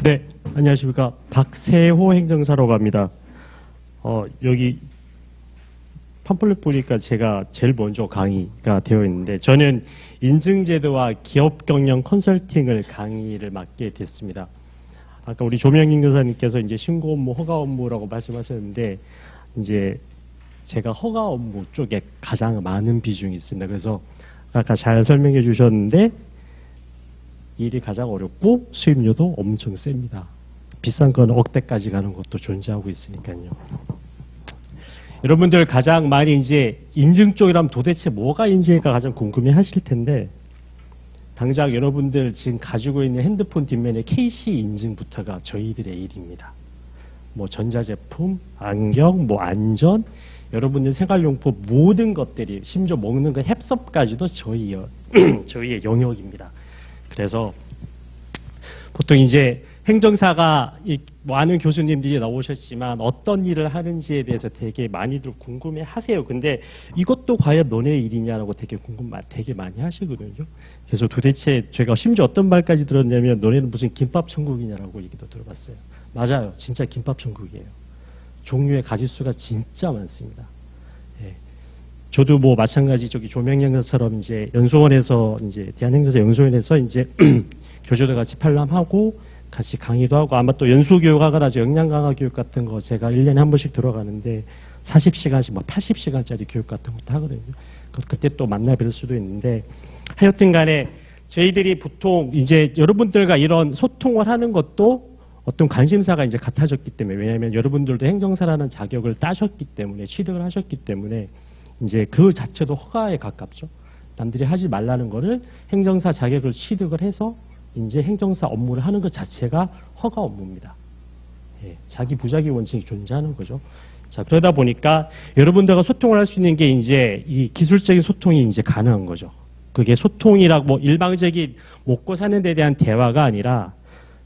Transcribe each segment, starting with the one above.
네, 안녕하십니까. 박세호 행정사라고 합니다. 여기 팜플렛 보니까 제가 제일 먼저 강의가 되어 있는데, 저는 인증제도와 기업 경영 컨설팅을 강의를 맡게 됐습니다. 아까 우리 조명인 교사님께서 이제 신고 업무, 허가 업무라고 말씀하셨는데, 이제 제가 허가 업무 쪽에 가장 많은 비중이 있습니다. 그래서 아까 잘 설명해 주셨는데, 일이 가장 어렵고 수입료도 엄청 셉니다. 비싼 건 억대까지 가는 것도 존재하고 있으니까요. 여러분들 가장 많이 이제 인증 쪽이라면 도대체 뭐가 인증일까 가장 궁금해 하실 텐데, 당장 여러분들 지금 가지고 있는 핸드폰 뒷면에 KC 인증부터가 저희들의 일입니다. 뭐 전자제품, 안경, 뭐 안전, 여러분들 생활용품 모든 것들이, 심지어 먹는 거 햅섭까지도 저희의 영역입니다. 그래서 보통 이제 행정사가 많은 교수님들이 나오셨지만 어떤 일을 하는지에 대해서 되게 많이들 궁금해 하세요. 근데 이것도 과연 너네 일이냐라고 되게 많이 하시거든요. 그래서 도대체 제가 심지어 어떤 말까지 들었냐면, 너네는 무슨 김밥 천국이냐라고 얘기도 들어봤어요. 맞아요. 진짜 김밥 천국이에요. 종류의 가짓수가 진짜 많습니다. 예. 저도 뭐 마찬가지 저기 조명연구처럼 이제 연수원에서 이제 대한행정사 연수원에서 이제 교수들 같이 팔람하고 같이 강의도 하고, 아마 또 연수교육하거나 역량강화 교육 같은 거 제가 1년에 한 번씩 들어가는데 40시간씩 뭐 80시간짜리 교육 같은 것도 하거든요. 그때 또 만나 뵐 수도 있는데, 하여튼 간에 저희들이 보통 이제 여러분들과 이런 소통을 하는 것도 어떤 관심사가 이제 같아졌기 때문에, 왜냐하면 여러분들도 행정사라는 자격을 따셨기 때문에, 취득을 하셨기 때문에 이제 그 자체도 허가에 가깝죠. 남들이 하지 말라는 거를 행정사 자격을 취득을 해서 이제 행정사 업무를 하는 것 자체가 허가 업무입니다. 예, 자기 부자기 원칙이 존재하는 거죠. 자, 그러다 보니까 여러분들과 소통을 할 수 있는 게 이제 이 기술적인 소통이 이제 가능한 거죠. 그게 소통이라고 뭐 일방적인 먹고 사는 데 대한 대화가 아니라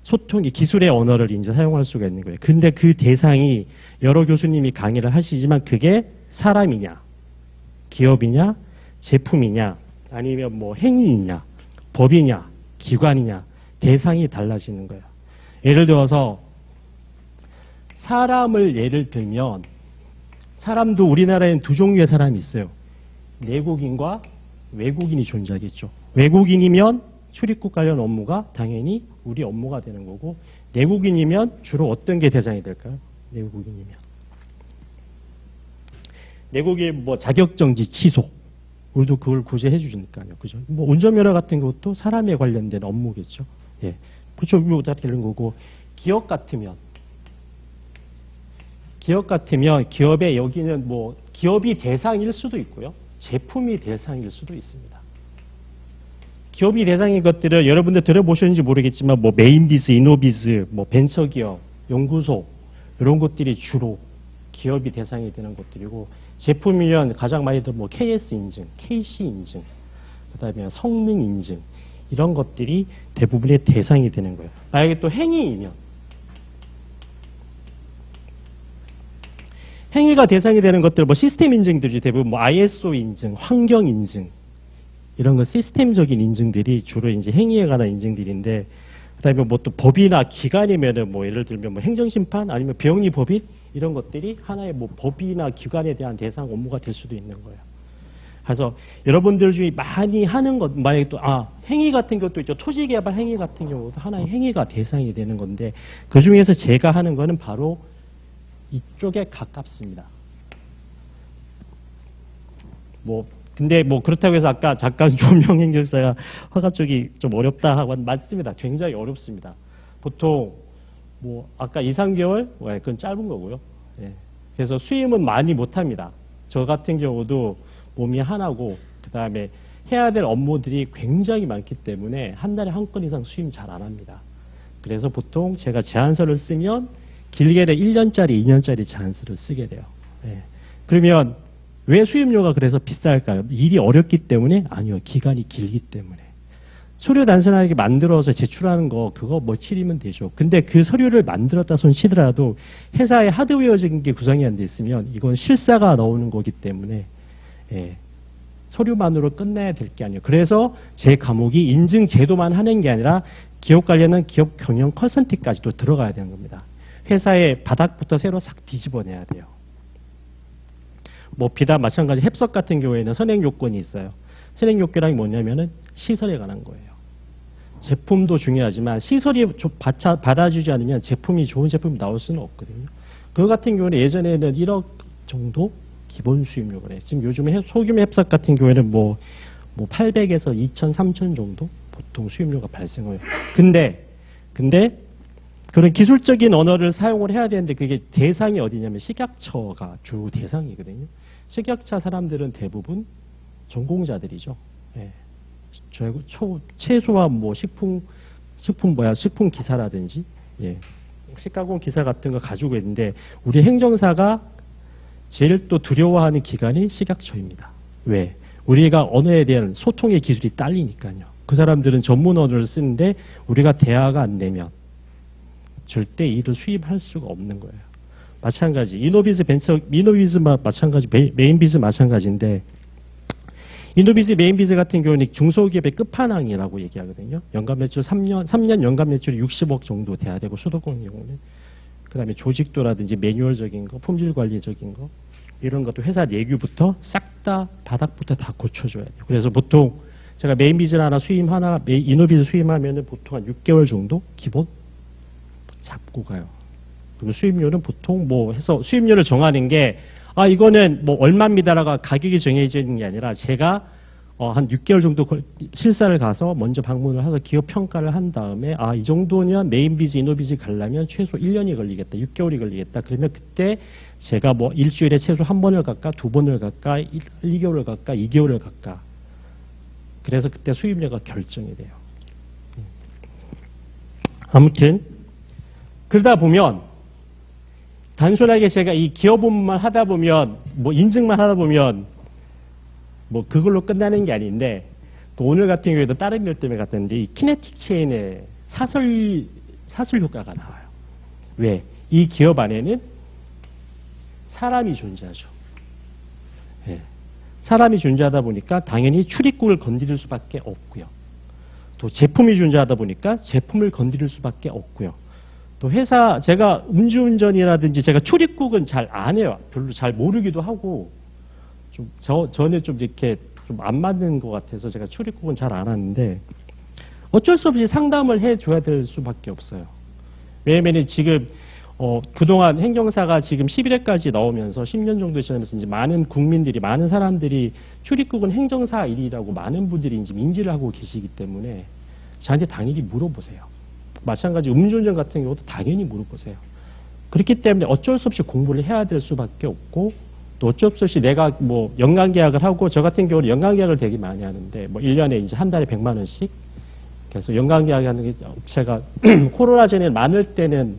소통이 기술의 언어를 이제 사용할 수가 있는 거예요. 근데 그 대상이 여러 교수님이 강의를 하시지만 그게 사람이냐, 기업이냐, 제품이냐, 아니면 뭐 행위이냐, 법이냐, 기관이냐, 대상이 달라지는 거예요. 예를 들어서 사람을 예를 들면, 사람도 우리나라에는 두 종류의 사람이 있어요. 내국인과 외국인이 존재하겠죠. 외국인이면 출입국 관련 업무가 당연히 우리 업무가 되는 거고, 내국인이면 주로 어떤 게 대상이 될까요? 내국인이면 내국인 뭐 자격정지 취소, 우리도 그걸 구제해 주니까요. 그죠? 뭐 운전면허 같은 것도 사람에 관련된 업무겠죠. 예. 그렇죠. 이거 다 되는 거고, 기업 같으면 기업의 여기는 뭐 기업이 대상일 수도 있고요. 제품이 대상일 수도 있습니다. 기업이 대상인 것들을 여러분들 들어보셨는지 모르겠지만, 뭐 메인비즈, 이노비즈, 뭐 벤처기업, 연구소, 이런 것들이 주로 기업이 대상이 되는 것들이고, 제품이면 가장 많이 들은 뭐 KS 인증, KC 인증, 그 다음에 성능 인증, 이런 것들이 대부분의 대상이 되는 거예요. 만약에 또 행위이면, 행위가 대상이 되는 것들, 뭐 시스템 인증들이 대부분 뭐 ISO 인증, 환경 인증, 이런 거 시스템적인 인증들이 주로 이제 행위에 관한 인증들인데, 그다음에 뭐 또 법이나 기관이면은 뭐 예를 들면 뭐 행정심판 아니면 비영리 법인, 이런 것들이 하나의 뭐 법이나 기관에 대한 대상 업무가 될 수도 있는 거예요. 그래서 여러분들 중에 많이 하는 것, 만약에 또 행위 같은 것도 있죠. 토지 개발 행위 같은 경우도 하나의 행위가 대상이 되는 건데, 그 중에서 제가 하는 거는 바로 이쪽에 가깝습니다. 근데 그렇다고 해서 아까 잠깐 조명행정사가 허가 쪽이 좀 어렵다 하고 맞습니다. 굉장히 어렵습니다. 보통 아까 2, 3개월? 그건 짧은 거고요. 예. 그래서 수임은 많이 못 합니다. 저 같은 경우도 몸이 하나고, 그 다음에 해야 될 업무들이 굉장히 많기 때문에 한 달에 한 건 이상 수임 잘 안 합니다. 그래서 보통 제가 제안서를 쓰면 길게는 1년짜리, 2년짜리 제안서를 쓰게 돼요. 예. 그러면 왜 수임료가 그래서 비쌀까요? 일이 어렵기 때문에? 아니요. 기간이 길기 때문에. 서류 단순하게 만들어서 제출하는 거, 그거 뭐 칠이면 되죠. 근데 그 서류를 만들었다 손 치더라도 회사에 하드웨어적인 게 구성이 안 돼 있으면 이건 실사가 나오는 거기 때문에, 예, 서류만으로 끝내야 될 게 아니에요. 그래서 제 과목이 인증 제도만 하는 게 아니라 기업 관련한 기업 경영 컨설팅까지도 들어가야 되는 겁니다. 회사의 바닥부터 새로 싹 뒤집어내야 돼요. 뭐 비단 마찬가지 햅석 같은 경우에는 선행 요건이 있어요. 선행 요건이 뭐냐면은 시설에 관한 거예요. 제품도 중요하지만 시설이 받아주지 않으면 제품이 좋은 제품이 나올 수는 없거든요. 그거 같은 경우는 예전에는 1억 정도 기본 수입료가 해요. 지금 요즘에 소규모 햅석 같은 경우에는 뭐 800에서 2천, 3천 정도 보통 수입료가 발생해요. 근데 그런 기술적인 언어를 사용을 해야 되는데 그게 대상이 어디냐면 식약처가 주 대상이거든요. 식약처 사람들은 대부분 전공자들이죠. 예. 최소한 뭐 식품 기사라든지, 예. 식가공 기사 같은 거 가지고 있는데 우리 행정사가 제일 또 두려워하는 기관이 식약처입니다. 왜? 우리가 언어에 대한 소통의 기술이 딸리니까요. 그 사람들은 전문 언어를 쓰는데 우리가 대화가 안 되면 절대 일을 수입할 수가 없는 거예요. 마찬가지 이노비즈 마찬가지 메인비즈 마찬가지인데 이노비즈 메인비즈 같은 경우는 중소기업의 끝판왕이라고 얘기하거든요. 연간 매출 3년 연간 매출이 60억 정도 돼야 되고 수도권 경우는 그다음에 조직도라든지 매뉴얼적인 거, 품질 관리적인 거 이런 것도 회사 내규부터 싹 다 바닥부터 다 고쳐줘야 돼요. 그래서 보통 제가 메인비즈 이노비즈 수임하면은 보통 한 6개월 정도 기본 잡고 가요. 그리고 수입료는 보통 뭐 해서 수입료를 정하는 게 이거는 뭐 얼마입니다라고 가격이 정해져 있는 게 아니라 제가 한 6개월 정도 실사를 가서 먼저 방문을 해서 기업 평가를 한 다음에 이 정도면 메인비즈, 이노비즈 가려면 최소 1년이 걸리겠다, 6개월이 걸리겠다. 그러면 그때 제가 뭐 일주일에 최소 한 번을 갈까, 두 번을 갈까, 1개월을 갈까, 2개월을 갈까. 그래서 그때 수입료가 결정이 돼요. 아무튼 그러다 보면 단순하게 제가 이 기업 업무만 하다 보면 뭐 인증만 하다 보면 뭐 그걸로 끝나는 게 아닌데 또 오늘 같은 경우에도 다른 일 때문에 갔는데 이 키네틱 체인의 사설 효과가 나와요. 왜? 이 기업 안에는 사람이 존재하죠. 예. 사람이 존재하다 보니까 당연히 출입국을 건드릴 수밖에 없고요. 또 제품이 존재하다 보니까 제품을 건드릴 수밖에 없고요. 또 회사 제가 음주운전이라든지 제가 출입국은 잘 안 해요. 별로 잘 모르기도 하고 저는 좀 이렇게 좀 안 맞는 것 같아서 제가 출입국은 잘 안 하는데 어쩔 수 없이 상담을 해줘야 될 수밖에 없어요. 왜냐면 지금 그동안 행정사가 지금 11회까지 나오면서 10년 정도 지나면서 이제 많은 국민들이 많은 사람들이 출입국은 행정사 일이라고 많은 분들이 이제 인지를 하고 계시기 때문에 저한테 당연히 물어보세요. 마찬가지 음주운전 같은 경우도 당연히 물어보세요. 그렇기 때문에 어쩔 수 없이 공부를 해야 될 수밖에 없고 또 어쩔 수 없이 내가 뭐 연간계약을 하고 저 같은 경우는 연간계약을 되게 많이 하는데 뭐 1년에 이제 한 달에 100만 원씩 그래서 연간계약 하는 게 업체가 코로나 전에 많을 때는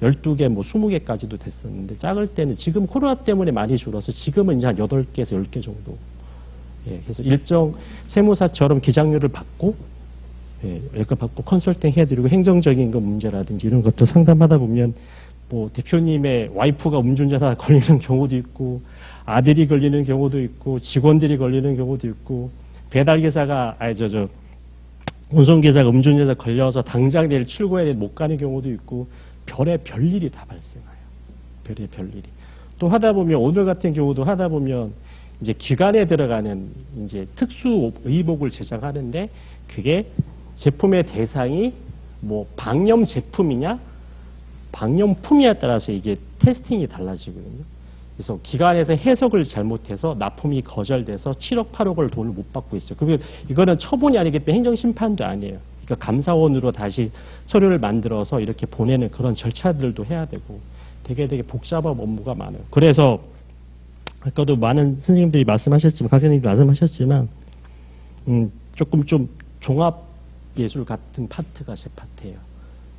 12개 뭐 20개까지도 됐었는데 작을 때는 지금 코로나 때문에 많이 줄어서 지금은 이제 한 8개에서 10개 정도. 예, 그래서 일정 세무사처럼 기장료를 받고 월급 받고 컨설팅 해드리고 행정적인 거 문제라든지 이런 것도 상담하다 보면 뭐 대표님의 와이프가 음주운전하다 걸리는 경우도 있고 아들이 걸리는 경우도 있고 직원들이 걸리는 경우도 있고 배달기사가 운송기사가 음주운전에 걸려서 당장 내일 출고해야 못 가는 경우도 있고 별일이 다 발생해요. 별일이. 또 하다 보면 오늘 같은 경우도 하다 보면 이제 기관에 들어가는 이제 특수 의복을 제작하는데 그게 제품의 대상이 뭐 방염 제품이냐 방염품이냐에 따라서 이게 테스팅이 달라지거든요. 그래서 기관에서 해석을 잘못해서 납품이 거절돼서 7억, 8억을 돈을 못 받고 있어요. 그리고 이거는 처분이 아니기 때문에 행정심판도 아니에요. 그러니까 감사원으로 다시 서류를 만들어서 이렇게 보내는 그런 절차들도 해야 되고 되게 복잡한 업무가 많아요. 그래서 아까도 많은 선생님들이 말씀하셨지만 강사님들이 말씀하셨지만 조금 좀 종합예술 같은 파트가 제 파트예요.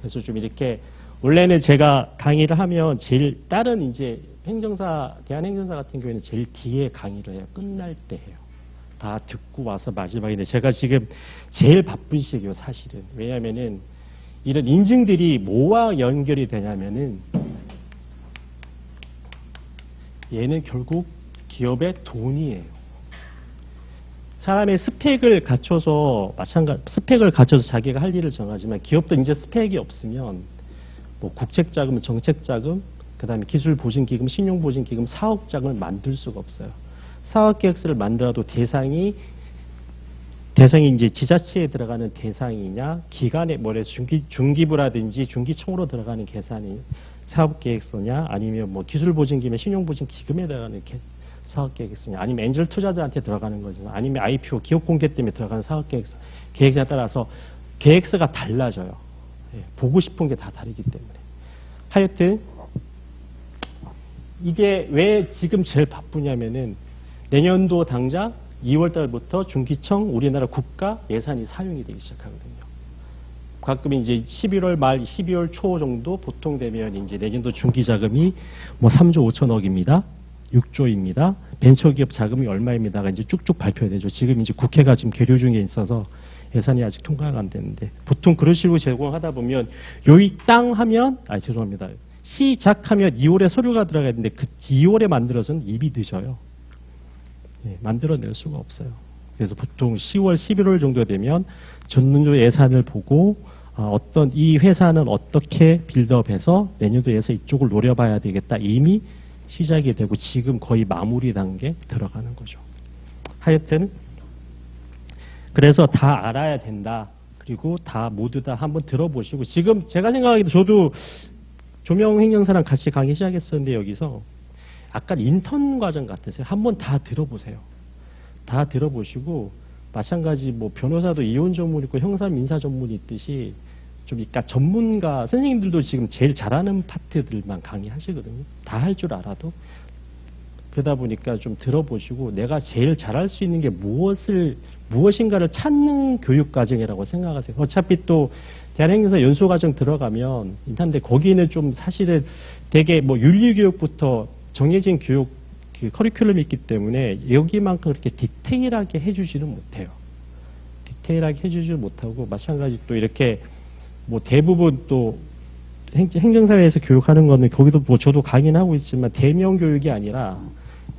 그래서 좀 이렇게 원래는 제가 강의를 하면 제일 다른 이제 대한행정사 같은 경우에는 제일 뒤에 강의를 해요. 끝날 때 해요. 다 듣고 와서 마지막인데 제가 지금 제일 바쁜 시기예요, 사실은. 왜냐하면은 이런 인증들이 뭐와 연결이 되냐면은 얘는 결국 기업의 돈이에요. 사람의 스펙을 갖춰서 스펙을 갖춰서 자기가 할 일을 정하지만 기업도 이제 스펙이 없으면 뭐 국책자금, 정책자금, 그다음에 기술보증기금, 신용보증기금, 사업자금을 만들 수가 없어요. 사업계획서를 만들어도 대상이 이제 지자체에 들어가는 대상이냐, 기관에 중기부라든지 중기청으로 들어가는 계산이 사업계획서냐, 아니면 뭐 기술보증기금에 신용보증기금에 들어가는 사업계획서냐, 아니면 엔젤 투자자한테 들어가는 거죠. 아니면 IPO 기업공개 때문에 들어가는 사업계획서, 계획서에 따라서 계획서가 달라져요. 예, 보고 싶은 게 다 다르기 때문에. 하여튼 이게 왜 지금 제일 바쁘냐면은 내년도 당장 2월 달부터 중기청 우리나라 국가 예산이 사용이 되기 시작하거든요. 가끔 이제 11월 말, 12월 초 정도 보통 되면 이제 내년도 중기자금이 뭐 3조 5천억입니다. 6조입니다. 벤처기업 자금이 얼마입니다가 이제 쭉쭉 발표되죠. 지금 이제 국회가 지금 계류 중에 있어서 예산이 아직 통과가 안 되는데 보통 그런 식으로 제공하다 보면 요이 땅 하면 죄송합니다. 시작하면 2월에 서류가 들어가야 되는데 그 2월에 만들어서는 입이 늦어요. 네, 만들어낼 수가 없어요. 그래서 보통 10월, 11월 정도 되면 전년도 예산을 보고 어떤 이 회사는 어떻게 빌드업해서 내년도에서 이쪽을 노려봐야 되겠다. 이미 시작이 되고 지금 거의 마무리 단계에 들어가는 거죠. 하여튼 그래서 다 알아야 된다. 그리고 다 모두 다 한번 들어보시고 지금 제가 생각하기도 저도 조명 행정사랑 같이 강의 시작했었는데 여기서 약간 인턴 과정 같으세요. 한번 다 들어보세요. 다 들어보시고 마찬가지 뭐 변호사도 이혼 전문 있고 형사 민사 전문이 있듯이 좀 그러니까 전문가 선생님들도 지금 제일 잘하는 파트들만 강의하시거든요. 다 할 줄 알아도 그러다 보니까 좀 들어보시고 내가 제일 잘할 수 있는 게 무엇인가를 찾는 교육 과정이라고 생각하세요. 어차피 또 대한행정사 연수과정 들어가면 인탄데 거기는 좀 사실은 되게 뭐 윤리교육부터 정해진 교육 그 커리큘럼이 있기 때문에 여기만큼 그렇게 디테일하게 해주지는 못해요. 디테일하게 해주지 못하고 마찬가지 또 이렇게 뭐 대부분 또 행정사회에서 교육하는 거는 거기도 뭐 저도 강의는 하고 있지만 대면 교육이 아니라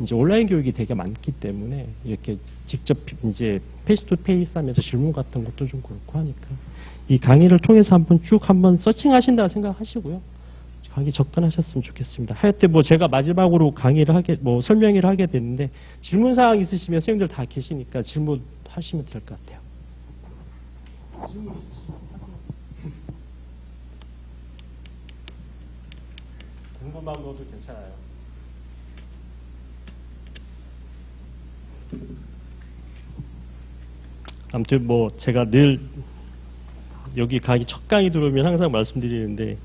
이제 온라인 교육이 되게 많기 때문에 이렇게 직접 이제 페이스 투 페이스 하면서 질문 같은 것도 좀 그렇고 하니까 이 강의를 통해서 한번 서칭하신다 생각하시고요. 강의 접근하셨으면 좋겠습니다. 하여튼 뭐 제가 마지막으로 설명회를 하게 됐는데 질문사항 있으시면 선생님들 다 계시니까 질문하시면 될 것 같아요. 질문 있으시면 궁금한 것도 괜찮아요. 아무튼 뭐 제가 늘 여기 첫 강의 들어오면 항상 말씀드리는데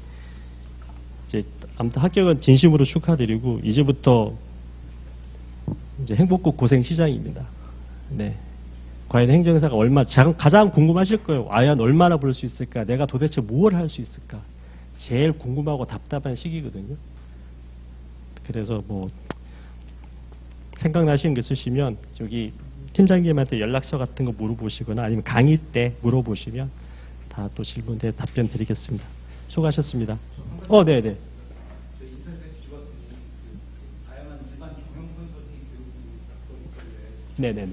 이제 아무튼 합격은 진심으로 축하드리고 이제부터 이제 행복국 고생 시장입니다. 네. 과연 행정사가 가장 궁금하실 거예요. 과연 얼마나 벌 수 있을까? 내가 도대체 무엇을 할 수 있을까? 제일 궁금하고 답답한 시기거든요. 그래서 뭐 생각나시는 게 있으시면 저기 팀장님한테 연락처 같은 거 물어보시거나 아니면 강의 때 물어보시면 다 또 질문에 답변 드리겠습니다. 수고하셨습니다. 네네. 네네네.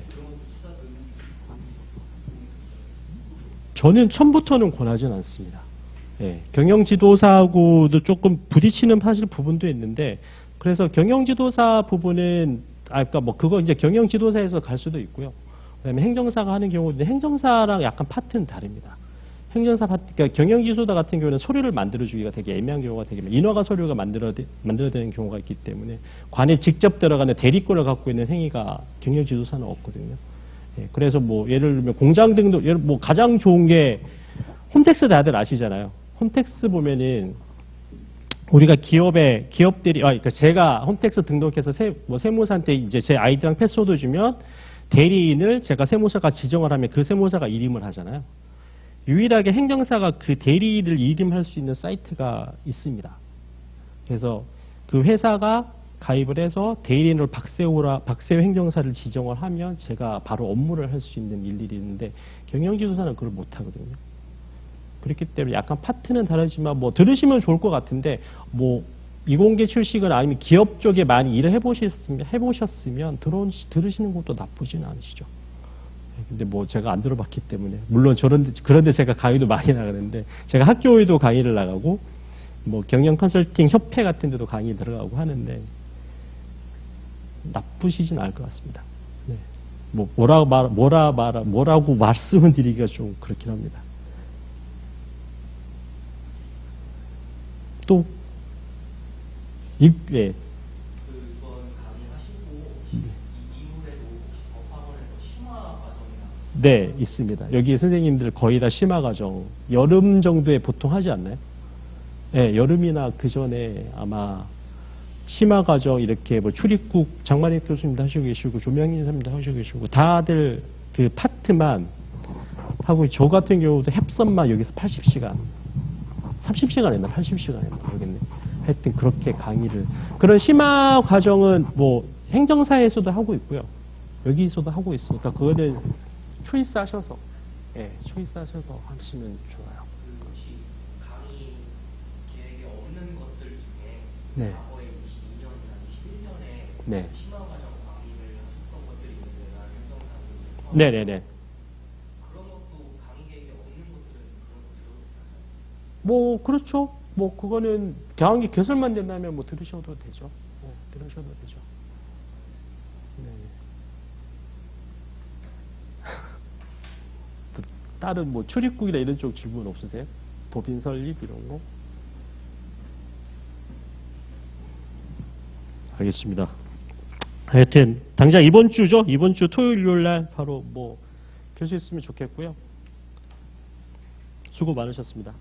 저는 처음부터는 권하지는 않습니다. 네, 경영지도사하고도 조금 부딪히는 사실 부분도 있는데, 그래서 경영지도사 부분은, 그러니까 뭐 그거 이제 경영지도사에서 갈 수도 있고요. 그다음에 행정사가 하는 경우는 행정사랑 약간 파트는 다릅니다. 행정사 파트, 그러니까 경영지도사 같은 경우는 서류를 만들어주기가 되게 애매한 경우가 되게 많아요. 인허가 서류가 만들어야 되는 경우가 있기 때문에 관에 직접 들어가는 대리권을 갖고 있는 행위가 경영지도사는 없거든요. 네, 그래서 뭐 예를 들면 공장 등록, 뭐 가장 좋은 게 홈택스 다들 아시잖아요. 홈택스 보면은 우리가 기업들이, 그러니까 제가 홈택스 등록해서 세무사한테 이제 제 아이디랑 패스워드 주면 대리인을 제가 세무사가 지정을 하면 그 세무사가 이름을 하잖아요. 유일하게 행정사가 그 대리인을 이름할 수 있는 사이트가 있습니다. 그래서 그 회사가 가입을 해서 대리인으로 박세호 행정사를 지정을 하면 제가 바로 업무를 할 수 있는 일들이 있는데 경영지도사는 그걸 못 하거든요. 그렇기 때문에 약간 파트는 다르지만 뭐 들으시면 좋을 것 같은데 뭐 이공계 출신이나 아니면 기업 쪽에 많이 일을 해보셨으면 들으시는 것도 나쁘진 않으시죠. 근데 뭐 제가 안 들어봤기 때문에 물론 그런데 제가 강의도 많이 나가는데 제가 학교에도 강의를 나가고 뭐 경영 컨설팅 협회 같은 데도 강의 들어가고 하는데 나쁘시진 않을 것 같습니다. 네. 뭐 뭐라고 말씀을 드리기가 좀 그렇긴 합니다. 또 예. 이번 강의하시고 이후에도 혹시 법학원에서 심화 과정이나 네, 있습니다. 여기 선생님들 거의 다 심화 과정 여름 정도에 보통 하지 않나요? 네, 여름이나 그 전에 아마 심화 과정 이렇게 뭐 출입국 장만익 교수님도 하시고 계시고 조명인 선생님도 하시고 계시고 다들 그 파트만 하고 저 같은 경우도 heb선만 여기서 80시간 30시간 했나 80시간 했나 모르겠네. 하여튼 그렇게 강의를 그런 심화 과정은 뭐 행정사에서도 하고 있고요. 여기서도 하고 있으니까 그거는 초이스하셔서 초이스하셔서 하시면 좋아요. 그 혹시 강의 계획에 없는 것들 중에 네. 과거에 22년이나 21년에 네. 심화 과정 강의를 하셨던 것들이 있는데 나 행정사고 네네네. 그런 것도 강의 계획에 없는 것들은 그런 거 들어도 되나요? 뭐 그렇죠. 뭐 그거는 경기 개설만 된다면 뭐 들으셔도 되죠. 들으셔도 되죠. 네. 다른 뭐 출입국이나 이런 쪽 질문 없으세요? 법인 설립 이런 거? 알겠습니다. 하여튼 당장 이번 주죠. 이번 주 토요일 일요일 날 바로 뭐 펼 수 있으면 좋겠고요. 수고 많으셨습니다.